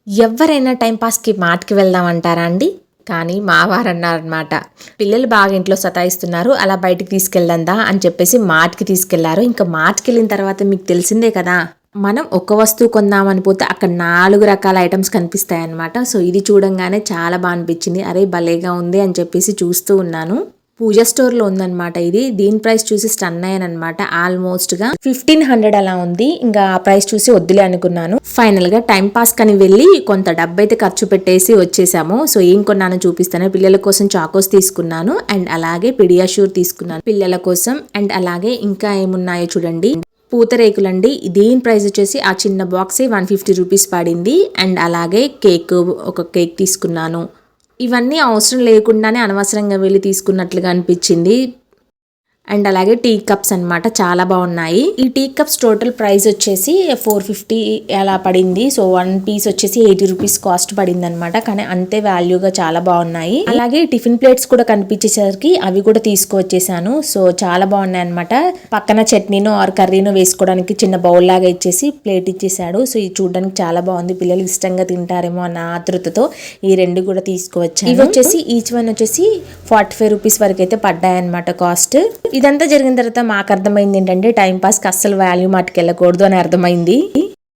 ఎవరైనా టైంపాస్కి మార్ట్కి వెళ్దాం అంటారా అండి? కానీ మా వారన్నారనమాట, పిల్లలు బాగా ఇంట్లో సతాయిస్తున్నారు, అలా బయటికి తీసుకెళ్ళందా అని చెప్పేసి మార్ట్కి తీసుకెళ్లారు. ఇంకా మార్ట్కి వెళ్ళిన తర్వాత మీకు తెలిసిందే కదా, మనం ఒక వస్తువు కొందామని పోతే అక్కడ 4 రకాల ఐటమ్స్ కనిపిస్తాయన్నమాట. సో ఇది చూడంగానే చాలా బాగా అనిపించింది. అరే భలేగా ఉంది అని చెప్పేసి చూస్తూ ఉన్నాను. పూజ స్టోర్లో ఉందన్నమాట ఇది. దీని ప్రైస్ చూసి స్టన్ అయ్యానమాట. ఆల్మోస్ట్ గా 1500 అలా ఉంది. ఇంకా ఆ ప్రైస్ చూసి వద్దులే అనుకున్నాను. ఫైనల్ గా టైం పాస్ కని వెళ్ళి కొంత డబ్బు అయితే ఖర్చు పెట్టేసి వచ్చేసాము. సో ఏం కొన్నాను చూపిస్తాను. పిల్లల కోసం చాకోస్ తీసుకున్నాను, అండ్ అలాగే పిడియాషూర్ తీసుకున్నాను పిల్లల కోసం. అండ్ అలాగే ఇంకా ఏమున్నాయో చూడండి, పూతరేకులండి. దీని ప్రైస్ వచ్చేసి ఆ చిన్న బాక్సే 150 రూపీస్ పడింది. అండ్ అలాగే ఒక కేక్ తీసుకున్నాను. ఇవన్నీ అవసరం లేకుండానే అనవసరంగా వెళ్ళి తీసుకున్నట్లుగా అనిపించింది. అండ్ అలాగే టీ కప్స్ అనమాట, చాలా బాగున్నాయి. ఈ టీ కప్స్ టోటల్ ప్రైస్ వచ్చేసి 450 అలా పడింది. సో 1 పీస్ వచ్చేసి 80 రూపీస్ కాస్ట్ పడింది అనమాట. కానీ అంతే వాల్యూగా చాలా బాగున్నాయి. అలాగే టిఫిన్ ప్లేట్స్ కూడా కనిపించేసరికి అవి కూడా తీసుకువచ్చేసాను. సో చాలా బాగున్నాయి అనమాట. పక్కన చట్నీను ఆర్ కర్రీను వేసుకోవడానికి చిన్న బౌల్ లాగా ఇచ్చేసి ప్లేట్ ఇచ్చేసాడు. సో ఇది చూడడానికి చాలా బాగుంది. పిల్లలు ఇష్టంగా తింటారేమో అన్న ఆతృతతో ఈ రెండు కూడా తీసుకువచ్చాను. ఇవి వచ్చేసి ఈచ్ వన్ వచ్చేసి 45 రూపీస్ వరకు అయితే పడ్డాయన్నమాట కాస్ట్. ఇదంతా జరిగిన తర్వాత మాకు అర్థమైంది ఏంటంటే టైం పాస్కి అస్సలు వాల్యూ మార్ట్కి వెళ్ళకూడదు అని అర్థమైంది.